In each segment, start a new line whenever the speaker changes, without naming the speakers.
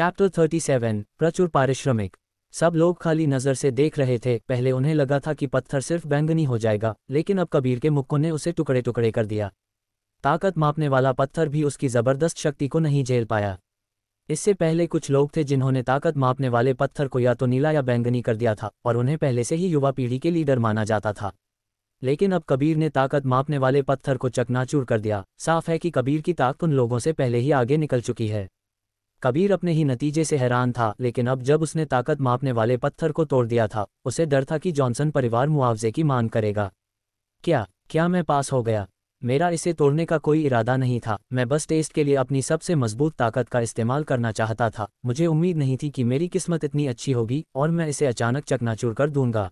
Chapter 37 प्रचुर पारिश्रमिक। सब लोग खाली नज़र से देख रहे थे। पहले उन्हें लगा था कि पत्थर सिर्फ बैंगनी हो जाएगा, लेकिन अब कबीर के मुक्कों ने उसे टुकड़े टुकड़े कर दिया। ताकत मापने वाला पत्थर भी उसकी ज़बरदस्त शक्ति को नहीं झेल पाया। इससे पहले कुछ लोग थे जिन्होंने ताकत मापने वाले पत्थर को या तो नीला या बैंगनी कर दिया था, और उन्हें पहले से ही युवा पीढ़ी के लीडर माना जाता था। लेकिन अब कबीर ने ताकत मापने वाले पत्थर को चकनाचूर कर दिया। साफ है कि कबीर की ताकत उन लोगों से पहले ही आगे निकल चुकी है। कबीर अपने ही नतीजे से हैरान था, लेकिन अब जब उसने ताकत मापने वाले पत्थर को तोड़ दिया था, उसे डर था कि जॉनसन परिवार मुआवजे की मांग करेगा। क्या मैं पास हो गया? मेरा इसे तोड़ने का कोई इरादा नहीं था। मैं बस टेस्ट के लिए अपनी सबसे मजबूत ताकत का इस्तेमाल करना चाहता था। मुझे उम्मीद नहीं थी कि मेरी किस्मत इतनी अच्छी होगी और मैं इसे अचानक चकनाचूर कर दूंगा।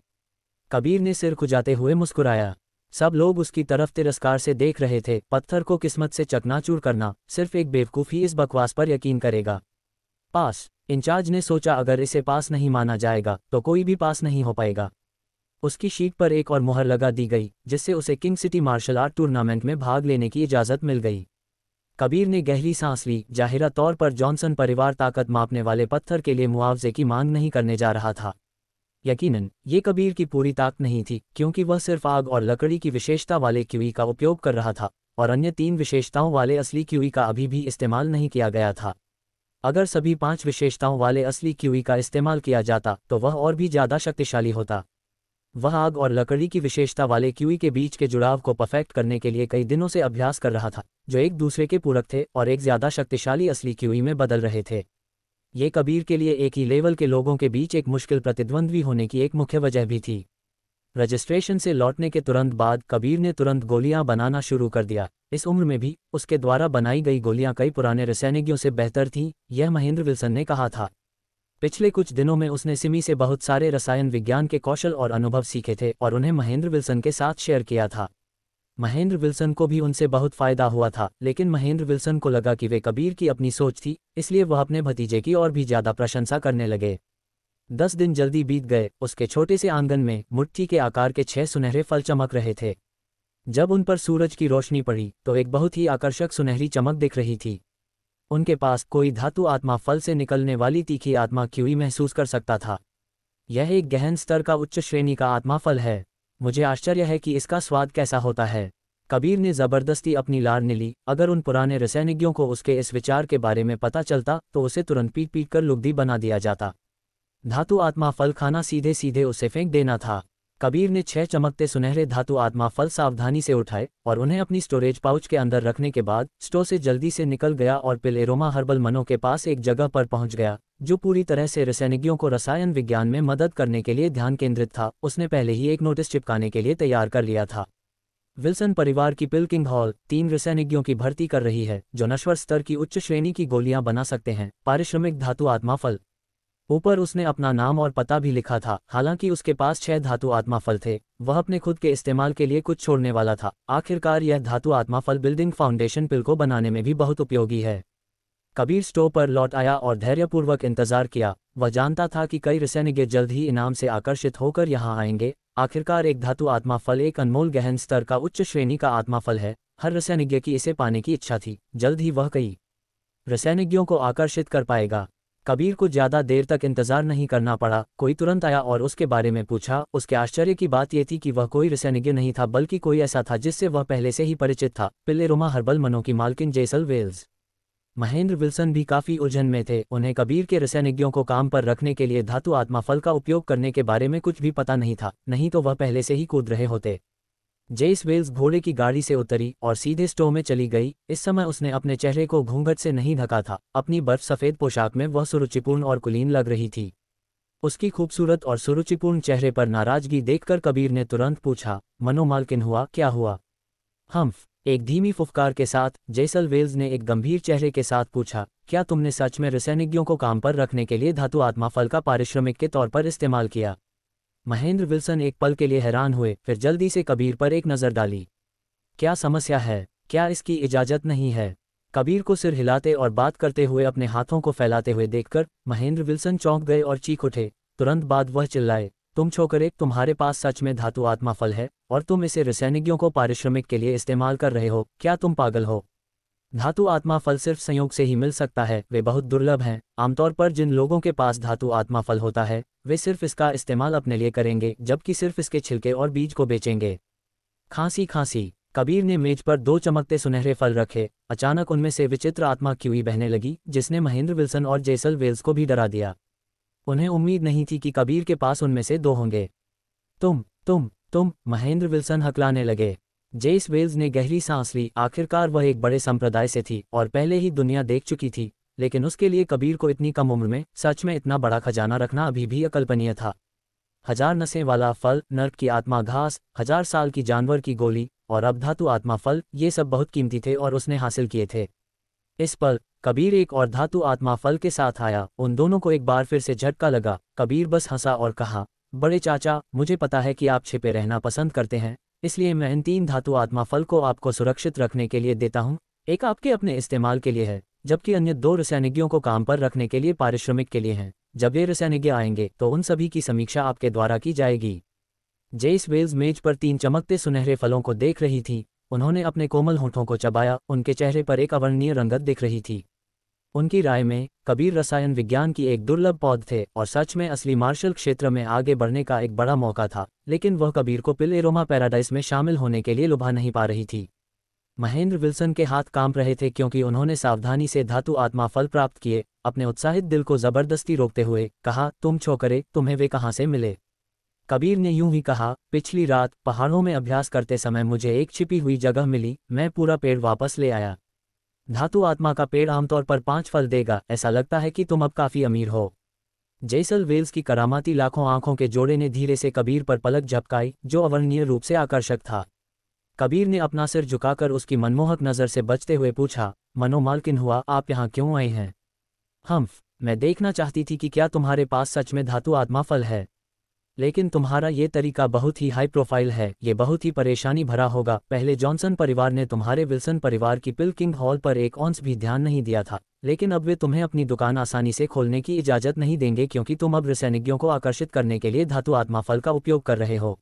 कबीर ने सिर खुजाते हुए मुस्कुराया। सब लोग उसकी तरफ तिरस्कार से देख रहे थे। पत्थर को किस्मत से चकनाचूर करना, सिर्फ एक बेवकूफ़ ही इस बकवास पर यकीन करेगा। पास। इंचार्ज ने सोचा, अगर इसे पास नहीं माना जाएगा तो कोई भी पास नहीं हो पाएगा। उसकी शीट पर एक और मुहर लगा दी गई, जिससे उसे King City martial art tournament में भाग लेने की इजाज़त मिल गई। कबीर ने गहरी सांस ली। जाहिरा तौर पर जॉनसन परिवार ताकत मापने वाले पत्थर के लिए मुआवजे की मांग नहीं करने जा रहा था। यकीनन ये कबीर की पूरी ताकत नहीं थी, क्योंकि वह सिर्फ आग और लकड़ी की विशेषता वाले क्यूई का उपयोग कर रहा था, और अन्य 3 विशेषताओं वाले असली क्यूई का अभी भी इस्तेमाल नहीं किया गया था। अगर सभी 5 विशेषताओं वाले असली क्यूई का इस्तेमाल किया जाता तो वह और भी ज़्यादा शक्तिशाली होता। वह आग और लकड़ी की विशेषता वाले क्यूई के बीच के जुड़ाव को परफेक्ट करने के लिए कई दिनों से अभ्यास कर रहा था, जो एक दूसरे के पूरक थे और एक ज़्यादा शक्तिशाली असली क्यूई में बदल रहे थे। ये कबीर के लिए एक ही लेवल के लोगों के बीच एक मुश्किल प्रतिद्वंद्वी होने की एक मुख्य वजह भी थी। रजिस्ट्रेशन से लौटने के तुरंत बाद कबीर ने तुरंत गोलियां बनाना शुरू कर दिया। इस उम्र में भी उसके द्वारा बनाई गई गोलियां कई पुराने रसायनिकों से बेहतर थीं, यह महेंद्र विल्सन ने कहा था। पिछले कुछ दिनों में उसने सिमी से बहुत सारे रसायन विज्ञान के कौशल और अनुभव सीखे थे और उन्हें महेंद्र विल्सन के साथ शेयर किया था। महेंद्र विल्सन को भी उनसे बहुत फ़ायदा हुआ था, लेकिन महेंद्र विल्सन को लगा कि वे कबीर की अपनी सोच थी, इसलिए वह अपने भतीजे की और भी ज़्यादा प्रशंसा करने लगे। 10 दिन जल्दी बीत गए। उसके छोटे से आंगन में मुट्ठी के आकार के 6 सुनहरे फल चमक रहे थे। जब उन पर सूरज की रोशनी पड़ी तो एक बहुत ही आकर्षक सुनहरी चमक दिख रही थी। उनके पास कोई धातु आत्मा फल से निकलने वाली तीखी आत्मा क्यूई महसूस कर सकता था। यह एक गहन स्तर का उच्च श्रेणी का आत्मा फल है। मुझे आश्चर्य है कि इसका स्वाद कैसा होता है। कबीर ने ज़बरदस्ती अपनी लार ली। अगर उन पुराने रसायनिज्ञों को उसके इस विचार के बारे में पता चलता तो उसे तुरंत पीट पीट कर लुगदी बना दिया जाता। धातु आत्मा फल खाना सीधे सीधे उसे फेंक देना था। कबीर ने 6 चमकते सुनहरे धातु आत्मा फल सावधानी से उठाए और उन्हें अपनी स्टोरेज पाउच के अंदर रखने के बाद स्टोर से जल्दी से निकल गया और पिलेरोमा हर्बल मनो के पास एक जगह पर पहुंच गया, जो पूरी तरह से रसायनिज्ञों को रसायन विज्ञान में मदद करने के लिए ध्यान केंद्रित था। उसने पहले ही एक नोटिस चिपकाने के लिए तैयार कर लिया था। विल्सन परिवार की पिलकिंग हॉल 3 रसायनिज्ञों की भर्ती कर रही है, जो नश्वर स्तर की उच्च श्रेणी की गोलियां बना सकते हैं। पारिश्रमिक धातु आत्मा फल। ऊपर उसने अपना नाम और पता भी लिखा था। हालांकि उसके पास 6 धातु आत्मा फल थे, वह अपने खुद के इस्तेमाल के लिए कुछ छोड़ने वाला था। आखिरकार यह धातु आत्मा फल बिल्डिंग फाउंडेशन पिल को बनाने में भी बहुत उपयोगी है। कबीर स्टोव पर लौट आया और धैर्यपूर्वक इंतजार किया। वह जानता था कि कई रसायनिज्ञ जल्द ही इनाम से आकर्षित होकर यहाँ आएंगे। आखिरकार एक धातु आत्मा फल एक अनमोल गहन स्तर का उच्च श्रेणी का आत्मा फल है। हर रसायनिज्ञ की इसे पाने की इच्छा थी। जल्द ही वह कई रसायनिज्ञों को आकर्षित कर पाएगा। कबीर को ज़्यादा देर तक इंतजार नहीं करना पड़ा। कोई तुरंत आया और उसके बारे में पूछा। उसके आश्चर्य की बात यह थी कि वह कोई रसायनिज्ञ नहीं था, बल्कि कोई ऐसा था जिससे वह पहले से ही परिचित था। पिलेरोमा हर्बल मनो की मालकिन जेसल वेल्स। महेंद्र विल्सन भी काफ़ी उलझन में थे। उन्हें कबीर के रसायनिज्ञों को काम पर रखने के लिए धातु आत्मा फल का उपयोग करने के बारे में कुछ भी पता नहीं था, नहीं तो वह पहले से ही कूद रहे होते। जेस वेल्स घोड़े की गाड़ी से उतरी और सीधे स्टोव में चली गई। इस समय उसने अपने चेहरे को घूंघट से नहीं ढका था। अपनी बर्फ सफ़ेद पोशाक में वह सुरुचिपूर्ण और कुलीन लग रही थी। उसकी खूबसूरत और सुरुचिपूर्ण चेहरे पर नाराजगी देखकर कबीर ने तुरंत पूछा, मनो मालकिन, हुआ क्या हुआ? हम्फ। एक धीमी फुफकार के साथ जेसल वेल्स ने एक गंभीर चेहरे के साथ पूछा, क्या तुमने सच में रसायनिज्ञों को काम पर रखने के लिए धातु आत्मा फल का पारिश्रमिक के तौर पर इस्तेमाल किया? महेंद्र विल्सन एक पल के लिए हैरान हुए, फिर जल्दी से कबीर पर एक नज़र डाली। क्या समस्या है? क्या इसकी इजाज़त नहीं है? कबीर को सिर हिलाते और बात करते हुए अपने हाथों को फैलाते हुए देखकर महेंद्र विल्सन चौंक गए और चीख उठे। तुरंत बाद वह चिल्लाए, तुम छोकरे, तुम्हारे पास सच में धातु आत्मा फल है और तुम इसे रसायनिज्ञों को पारिश्रमिक के लिए इस्तेमाल कर रहे हो? क्या तुम पागल हो? धातु आत्मा फल सिर्फ संयोग से ही मिल सकता है, वे बहुत दुर्लभ हैं। आमतौर पर जिन लोगों के पास धातु आत्मा फल होता है वे सिर्फ इसका इस्तेमाल अपने लिए करेंगे, जबकि सिर्फ इसके छिलके और बीज को बेचेंगे। खांसी खांसी। कबीर ने मेज पर 2 चमकते सुनहरे फल रखे। अचानक उनमें से विचित्र आत्मा क्यूई बहने लगी, जिसने महेंद्र विल्सन और जेसल वेल्स को भी डरा दिया। उन्हें उम्मीद नहीं थी कि कबीर के पास उनमें से 2 होंगे। तुम महेंद्र विल्सन हकलाने लगे। जेस वेल्स ने गहरी सांस ली। आखिरकार वह एक बड़े संप्रदाय से थी और पहले ही दुनिया देख चुकी थी, लेकिन उसके लिए कबीर को इतनी कम उम्र में सच में इतना बड़ा खजाना रखना अभी भी अकल्पनीय था। 1000 नसें वाला फल, नर्क की आत्मा घास, 1000 साल की जानवर की गोली और अब धातु आत्मा फल, ये सब बहुत कीमती थे और उसने हासिल किए थे। इस पल कबीर एक और धातु आत्मा फल के साथ आया। उन दोनों को एक बार फिर से झटका लगा। कबीर बस हंसा और कहा, बड़े चाचा, मुझे पता है कि आप छिपे रहना पसंद करते हैं, इसलिए मैं इन 3 धातु आत्मा फल को आपको सुरक्षित रखने के लिए देता हूँ। एक आपके अपने इस्तेमाल के लिए है, जबकि अन्य 2 रसायनिज्ञों को काम पर रखने के लिए पारिश्रमिक के लिए हैं। जब ये रसायनिज्ञ आएंगे तो उन सभी की समीक्षा आपके द्वारा की जाएगी। जेस वेल्स मेज पर 3 चमकते सुनहरे फलों को देख रही थी। उन्होंने अपने कोमल होठों को चबाया। उनके चेहरे पर एक अवर्णनीय रंगत दिख रही थी। उनकी राय में कबीर रसायन विज्ञान की एक दुर्लभ पौध थे और सच में असली मार्शल क्षेत्र में आगे बढ़ने का एक बड़ा मौका था, लेकिन वह कबीर को पिल एरोमा पैराडाइस में शामिल होने के लिए लुभा नहीं पा रही थी। महेंद्र विल्सन के हाथ कांप रहे थे क्योंकि उन्होंने सावधानी से धातु आत्मा फल प्राप्त किए। अपने उत्साहित दिल को जबरदस्ती रोकते हुए कहा, तुम छोकरे, तुम्हें वे कहाँ से मिले? कबीर ने यूं ही कहा, पिछली रात पहाड़ों में अभ्यास करते समय मुझे एक छिपी हुई जगह मिली, मैं पूरा पेड़ वापस ले आया। धातु आत्मा का पेड़ आमतौर पर 5 फल देगा। ऐसा लगता है कि तुम अब काफी अमीर हो। जेसल वेल्स की करामाती लाखों आंखों के जोड़े ने धीरे से कबीर पर पलक झपकाई, जो अवर्णनीय रूप से आकर्षक था। कबीर ने अपना सिर झुकाकर उसकी मनमोहक नज़र से बचते हुए पूछा, मनोमालकिन हुआ, आप यहाँ क्यों आए हैं? मैं देखना चाहती थी कि क्या तुम्हारे पास सच में धातु आत्मा फल है, लेकिन तुम्हारा ये तरीका बहुत ही हाई प्रोफाइल है, ये बहुत ही परेशानी भरा होगा। पहले जॉनसन परिवार ने तुम्हारे विल्सन परिवार की पिलकिंग हॉल पर एक औंस भी ध्यान नहीं दिया था, लेकिन अब वे तुम्हें अपनी दुकान आसानी से खोलने की इजाज़त नहीं देंगे क्योंकि तुम अब रसायनिज्ञों को आकर्षित करने के लिए धातु आत्मा फल का उपयोग कर रहे हो।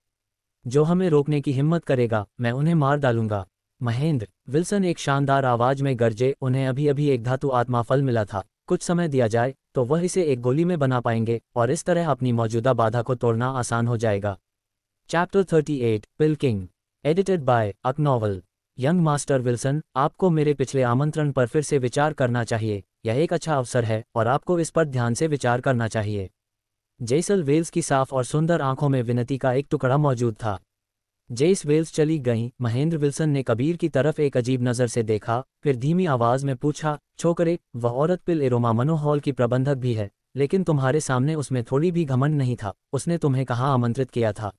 जो हमें रोकने की हिम्मत करेगा, मैं उन्हें मार डालूंगा। महेंद्र विल्सन एक शानदार आवाज में गरजे, उन्हें अभी अभी एक धातु आत्मा फल मिला था। कुछ समय दिया जाए तो वह इसे एक गोली में बना पाएंगे और इस तरह अपनी मौजूदा बाधा को तोड़ना आसान हो जाएगा। चैप्टर 38 पिलकिंग, एडिटेड बाय अक नॉवल। यंग मास्टर विल्सन, आपको मेरे पिछले आमंत्रण पर फिर से विचार करना चाहिए। यह एक अच्छा अवसर है और आपको इस पर ध्यान से विचार करना चाहिए। जेसल वेल्स की साफ और सुंदर आंखों में विनती का एक टुकड़ा मौजूद था। जेस वेल्स चली गईं। महेंद्र विल्सन ने कबीर की तरफ एक अजीब नज़र से देखा, फिर धीमी आवाज में पूछा, छोकरे, वह औरत पिल एरोमा मनो हॉल की प्रबंधक भी है, लेकिन तुम्हारे सामने उसमें थोड़ी भी घमंड नहीं था। उसने तुम्हें कहाँ आमंत्रित किया था?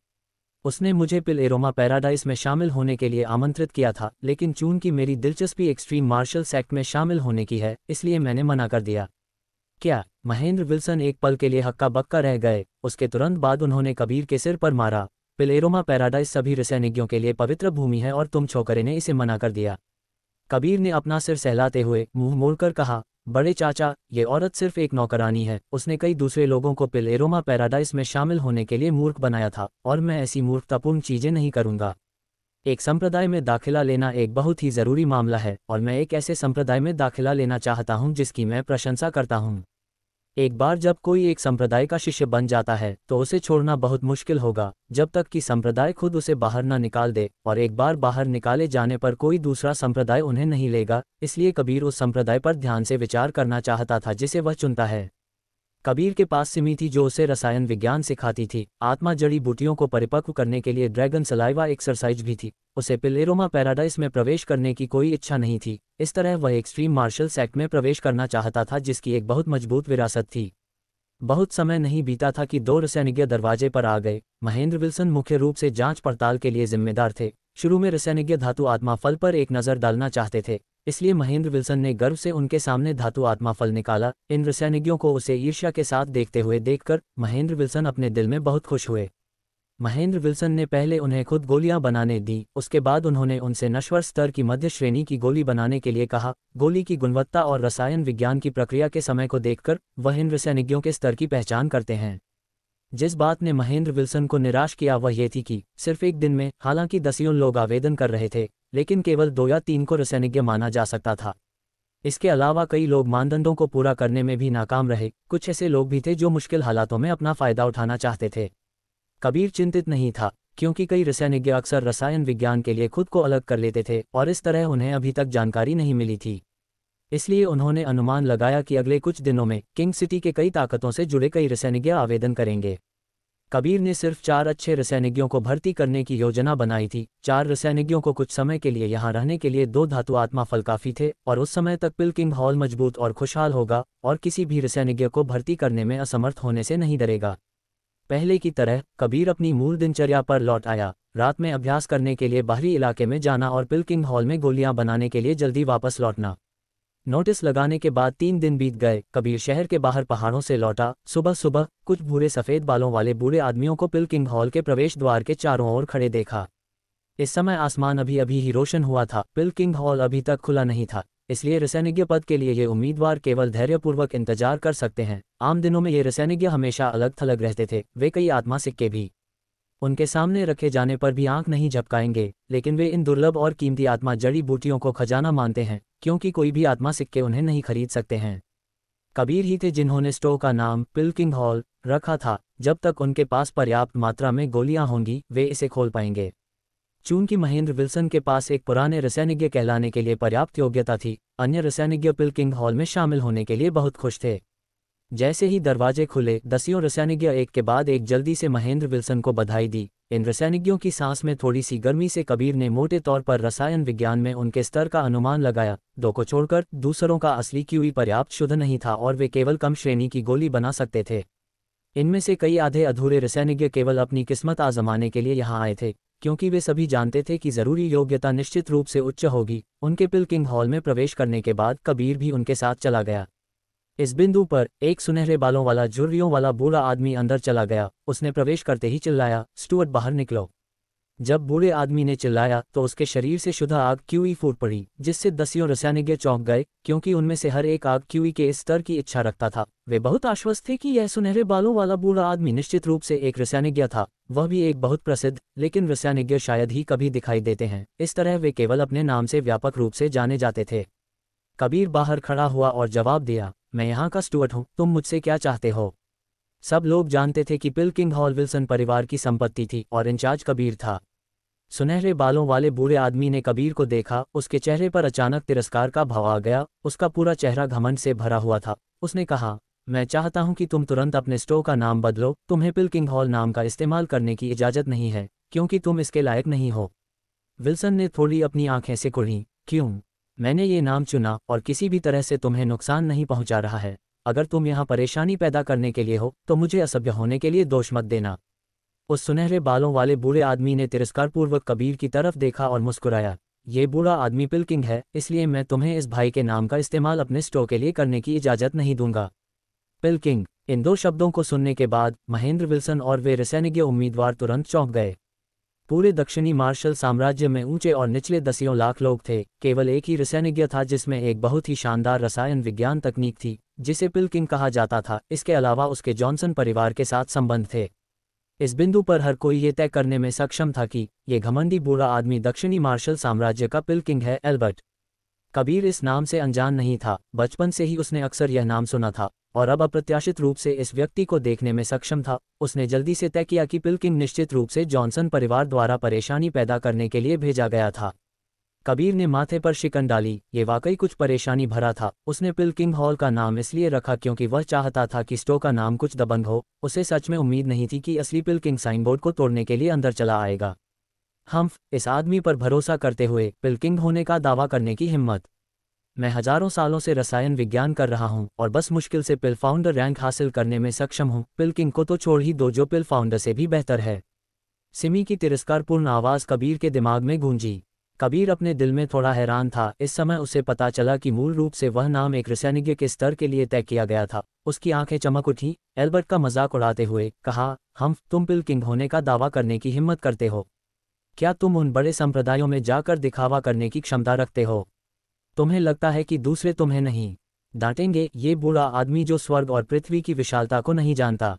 उसने मुझे पिल एरोमा पैराडाइस में शामिल होने के लिए आमंत्रित किया था, लेकिन चूंकि मेरी दिलचस्पी एक्सट्रीम मार्शल सेक्ट में शामिल होने की है, इसलिए मैंने मना कर दिया। क्या? महेंद्र विल्सन एक पल के लिए हक्का बक्का रह गए। उसके तुरंत बाद उन्होंने कबीर के सिर पर मारा। पिल एरोमा पैराडाइस सभी रसायनिज्ञों के लिए पवित्र भूमि है और तुम छोकरे ने इसे मना कर दिया। कबीर ने अपना सिर सहलाते हुए मुंह मोड़कर कहा, बड़े चाचा, ये औरत सिर्फ एक नौकरानी है। उसने कई दूसरे लोगों को पिल एरोमा पैराडाइस में शामिल होने के लिए मूर्ख बनाया था और मैं ऐसी मूर्खतापूर्ण चीजें नहीं करूंगा। एक संप्रदाय में दाखिला लेना एक बहुत ही ज़रूरी मामला है और मैं एक ऐसे संप्रदाय में दाखिला लेना चाहता हूं जिसकी मैं प्रशंसा करता हूं। एक बार जब कोई एक संप्रदाय का शिष्य बन जाता है तो उसे छोड़ना बहुत मुश्किल होगा, जब तक कि संप्रदाय खुद उसे बाहर न निकाल दे, और एक बार बाहर निकाले जाने पर कोई दूसरा संप्रदाय उन्हें नहीं लेगा। इसलिए कबीर उस संप्रदाय पर ध्यान से विचार करना चाहता था जिसे वह चुनता है। कबीर के पास सिमी थी जो उसे रसायन विज्ञान सिखाती थी। आत्मा जड़ी बूटियों को परिपक्व करने के लिए ड्रैगन सलाइवा एक्सरसाइज भी थी। उसे पिल एरोमा पैराडाइस में प्रवेश करने की कोई इच्छा नहीं थी। इस तरह वह एक्सट्रीम मार्शल सेक्ट में प्रवेश करना चाहता था जिसकी एक बहुत मजबूत विरासत थी। बहुत समय नहीं बीता था कि 2 रसायनिज्ञ दरवाजे पर आ गए। महेंद्र विल्सन मुख्य रूप से जांच पड़ताल के लिए जिम्मेदार थे। शुरू में रसायनिज्ञ धातु आत्मा फल पर एक नज़र डालना चाहते थे, इसलिए महेंद्र विल्सन ने गर्व से उनके सामने धातु आत्मा फल निकाला। इन रसायनिज्ञों को उसे ईर्ष्या के साथ देखते हुए देखकर महेंद्र विल्सन अपने दिल में बहुत खुश हुए। महेंद्र विल्सन ने पहले उन्हें खुद गोलियां बनाने दी, उसके बाद उन्होंने उनसे नश्वर स्तर की मध्य श्रेणी की गोली बनाने के लिए कहा। गोली की गुणवत्ता और रसायन विज्ञान की प्रक्रिया के समय को देखकर वह इन रसायनिज्ञों के स्तर की पहचान करते हैं। जिस बात ने महेंद्र विल्सन को निराश किया वह ये थी कि सिर्फ एक दिन में, हालांकि दसियों लोग आवेदन कर रहे थे, लेकिन केवल 2 या 3 को रसायनिज्ञ माना जा सकता था। इसके अलावा कई लोग मानदंडों को पूरा करने में भी नाकाम रहे। कुछ ऐसे लोग भी थे जो मुश्किल हालातों में अपना फ़ायदा उठाना चाहते थे। कबीर चिंतित नहीं था, क्योंकि कई रसायनिज्ञ अक्सर रसायन विज्ञान के लिए खुद को अलग कर लेते थे और इस तरह उन्हें अभी तक जानकारी नहीं मिली थी। इसलिए उन्होंने अनुमान लगाया कि अगले कुछ दिनों में किंग सिटी के कई ताकतों से जुड़े कई रसायनिज्ञ आवेदन करेंगे। कबीर ने सिर्फ 4 अच्छे रसायनिज्ञों को भर्ती करने की योजना बनाई थी। 4 रसायनिज्ञों को कुछ समय के लिए यहाँ रहने के लिए 2 धातु आत्मा फल काफ़ी थे और उस समय तक पिलकिंग हॉल मजबूत और खुशहाल होगा और किसी भी रसायनिज्ञ को भर्ती करने में असमर्थ होने से नहीं डरेगा। पहले की तरह कबीर अपनी मूल दिनचर्या पर लौट आया। रात में अभ्यास करने के लिए बाहरी इलाके में जाना और पिलकिंग हॉल में गोलियां बनाने के लिए जल्दी वापस लौटना। नोटिस लगाने के बाद 3 दिन बीत गए। कबीर शहर के बाहर पहाड़ों से लौटा। सुबह सुबह कुछ भूरे सफ़ेद बालों वाले बूढ़े आदमियों को पिलकिंग हॉल के प्रवेश द्वार के चारों ओर खड़े देखा। इस समय आसमान अभी अभी ही रोशन हुआ था। पिलकिंग हॉल अभी तक खुला नहीं था, इसलिए रसायनिज्ञ पद के लिए ये उम्मीदवार केवल धैर्यपूर्वक इंतजार कर सकते हैं। आम दिनों में ये रसायनिज्ञ हमेशा अलग थलग रहते थे। वे कई आत्मा सिक्के भी उनके सामने रखे जाने पर भी आंख नहीं झपकाएंगे, लेकिन वे इन दुर्लभ और कीमती आत्मा जड़ी बूटियों को खजाना मानते हैं, क्योंकि कोई भी आत्मा सिक्के उन्हें नहीं खरीद सकते हैं। कबीर ही थे जिन्होंने स्टोव का नाम पिलकिंग हॉल रखा था। जब तक उनके पास पर्याप्त मात्रा में गोलियां होंगी, वे इसे खोल पाएंगे। चूंकि महेंद्र विल्सन के पास एक पुराने रसायनिज्ञ कहलाने के लिए पर्याप्त योग्यता थी, अन्य रसायनिज्ञ पिलकिंग हॉल में शामिल होने के लिए बहुत खुश थे। जैसे ही दरवाजे खुले, दसियों रसायनिज्ञ एक के बाद एक जल्दी से महेंद्र विल्सन को बधाई दी। इन रसायनिज्ञों की सांस में थोड़ी सी गर्मी से कबीर ने मोटे तौर पर रसायन विज्ञान में उनके स्तर का अनुमान लगाया। 2 को छोड़कर दूसरों का असली क्यूई पर्याप्त शुद्ध नहीं था और वे केवल कम श्रेणी की गोली बना सकते थे। इनमें से कई आधे अधूरे रसायनिज्ञ केवल अपनी किस्मत आजमाने के लिए यहाँ आए थे, क्योंकि वे सभी जानते थे कि ज़रूरी योग्यता निश्चित रूप से उच्च होगी। उनके पिलकिंग हॉल में प्रवेश करने के बाद कबीर भी उनके साथ चला गया। इस बिंदु पर एक सुनहरे बालों वाला झुर्रियों वाला बूढ़ा आदमी अंदर चला गया। उसने प्रवेश करते ही चिल्लाया, स्टुअर्ट बाहर निकलो। जब बूढ़े आदमी ने चिल्लाया तो उसके शरीर से शुद्ध आग क्यूई फूट पड़ी, जिससे दसियों रसायनिज्ञ चौंक गए, क्योंकि उनमें से हर एक आग क्यूई के इस स्तर की इच्छा रखता था। वे बहुत आश्वस्त थे कि यह सुनहरे बालों वाला बूढ़ा आदमी निश्चित रूप से एक रसायनिज्ञ था, वह भी एक बहुत प्रसिद्ध। लेकिन रसायनिज्ञ शायद ही कभी दिखाई देते हैं, इस तरह वे केवल अपने नाम से व्यापक रूप से जाने जाते थे। कबीर बाहर खड़ा हुआ और जवाब दिया, मैं यहाँ का स्टुअर्ट हूँ, तुम मुझसे क्या चाहते हो? सब लोग जानते थे कि पिलकिंग हॉल विल्सन परिवार की संपत्ति थी और इंचार्ज कबीर था। सुनहरे बालों वाले बूढ़े आदमी ने कबीर को देखा। उसके चेहरे पर अचानक तिरस्कार का भाव आ गया। उसका पूरा चेहरा घमंड से भरा हुआ था। उसने कहा, मैं चाहता हूं कि तुम तुरंत अपने स्टोव का नाम बदलो। तुम्हें पिलकिंग हॉल नाम का इस्तेमाल करने की इजाज़त नहीं है, क्योंकि तुम इसके लायक नहीं हो। विल्सन ने थोड़ी अपनी आंखें से कुढ़ी। क्यों? मैंने ये नाम चुना और किसी भी तरह से तुम्हें नुकसान नहीं पहुंचा रहा है। अगर तुम यहाँ परेशानी पैदा करने के लिए हो तो मुझे असभ्य होने के लिए दोष मत देना। उस सुनहरे बालों वाले बूढ़े आदमी ने तिरस्कारपूर्वक कबीर की तरफ देखा और मुस्कुराया। ये बूढ़ा आदमी पिलकिंग है, इसलिए मैं तुम्हें इस भाई के नाम का इस्तेमाल अपने स्टोव के लिए करने की इजाज़त नहीं दूंगा। पिलकिंग, इन 2 शब्दों को सुनने के बाद महेंद्र विल्सन और वे रसायनिज्ञ उम्मीदवार तुरंत चौंक गए। पूरे दक्षिणी मार्शल साम्राज्य में ऊंचे और निचले दसियों लाख लोग थे। केवल एक ही रसायनिज्ञ था जिसमें एक बहुत ही शानदार रसायन विज्ञान तकनीक थी, जिसे पिलकिंग कहा जाता था। इसके अलावा उसके जॉनसन परिवार के साथ संबंध थे। इस बिंदु पर हर कोई ये तय करने में सक्षम था कि ये घमंडी बूढ़ा आदमी दक्षिणी मार्शल साम्राज्य का पिलकिंग है। एल्बर्ट। कबीर इस नाम से अनजान नहीं था। बचपन से ही उसने अक्सर यह नाम सुना था और अब अप्रत्याशित रूप से इस व्यक्ति को देखने में सक्षम था। उसने जल्दी से तय किया कि पिलकिंग निश्चित रूप से जॉनसन परिवार द्वारा परेशानी पैदा करने के लिए भेजा गया था। कबीर ने माथे पर शिकन डाली। ये वाकई कुछ परेशानी भरा था। उसने पिलकिंग हॉल का नाम इसलिए रखा क्योंकि वह चाहता था कि स्टोव का नाम कुछ दबंग हो। उसे सच में उम्मीद नहीं थी कि असली पिलकिंग साइनबोर्ड को तोड़ने के लिए अंदर चला आएगा। हम्फ, इस आदमी पर भरोसा करते हुए पिलकिंग होने का दावा करने की हिम्मत। मैं हजारों सालों से रसायन विज्ञान कर रहा हूं और बस मुश्किल से पिल फाउंडर रैंक हासिल करने में सक्षम हूं। पिलकिंग को तो छोड़ ही दो, जो पिल फाउंडर से भी बेहतर है। सिमी की तिरस्कारपूर्ण आवाज़ कबीर के दिमाग में गूंजी। कबीर अपने दिल में थोड़ा हैरान था। इस समय उसे पता चला कि मूल रूप से वह नाम एक रसायनिज्ञ के स्तर के लिए तय किया गया था। उसकी आंखें चमक उठी। एल्बर्ट का मजाक उड़ाते हुए कहा, तुम पिलकिंग होने का दावा करने की हिम्मत करते हो? क्या तुम उन बड़े संप्रदायों में जाकर दिखावा करने की क्षमता रखते हो? तुम्हें लगता है कि दूसरे तुम्हें नहीं डांटेंगे? ये बूढ़ा आदमी जो स्वर्ग और पृथ्वी की विशालता को नहीं जानता।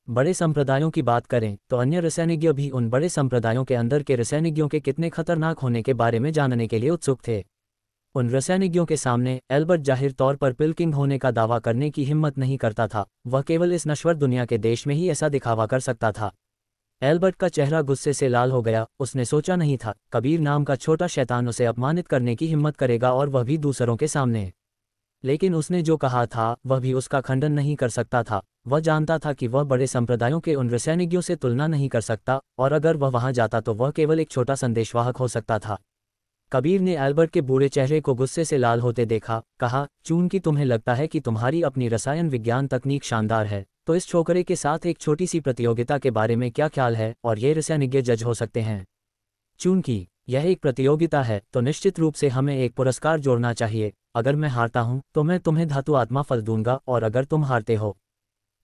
बड़े संप्रदायों की बात करें तो अन्य रसायनिज्ञ भी उन बड़े संप्रदायों के अंदर के रसायनिज्ञों के कितने खतरनाक होने के बारे में जानने के लिए उत्सुक थे। उन रसायनिज्ञों के सामने एल्बर्ट जाहिर तौर पर पिलकिंग होने का दावा करने की हिम्मत नहीं करता था, वह केवल इस नश्वर दुनिया के देश में ही ऐसा दिखावा कर सकता था। एल्बर्ट का चेहरा गुस्से से लाल हो गया, उसने सोचा नहीं था कबीर नाम का छोटा शैतान उसे अपमानित करने की हिम्मत करेगा, और वह भी दूसरों के सामने। लेकिन उसने जो कहा था वह भी उसका खंडन नहीं कर सकता था। वह जानता था कि वह बड़े संप्रदायों के उन रसायनिज्ञों से तुलना नहीं कर सकता, और अगर वह वहां जाता तो वह केवल एक छोटा संदेशवाहक हो सकता था। कबीर ने एल्बर्ट के बूढ़े चेहरे को गुस्से से लाल होते देखा, कहा, चूंकि तुम्हें लगता है कि तुम्हारी अपनी रसायन विज्ञान तकनीक शानदार है, तो इस छोकरे के साथ एक छोटी सी प्रतियोगिता के बारे में क्या ख्याल है, और ये रसायनिज्ञ जज हो सकते हैं। चूंकि यह एक प्रतियोगिता है तो निश्चित रूप से हमें एक पुरस्कार जोड़ना चाहिए। अगर मैं हारता हूं तो मैं तुम्हें धातु आत्मा फल दूंगा, और अगर तुम हारते हो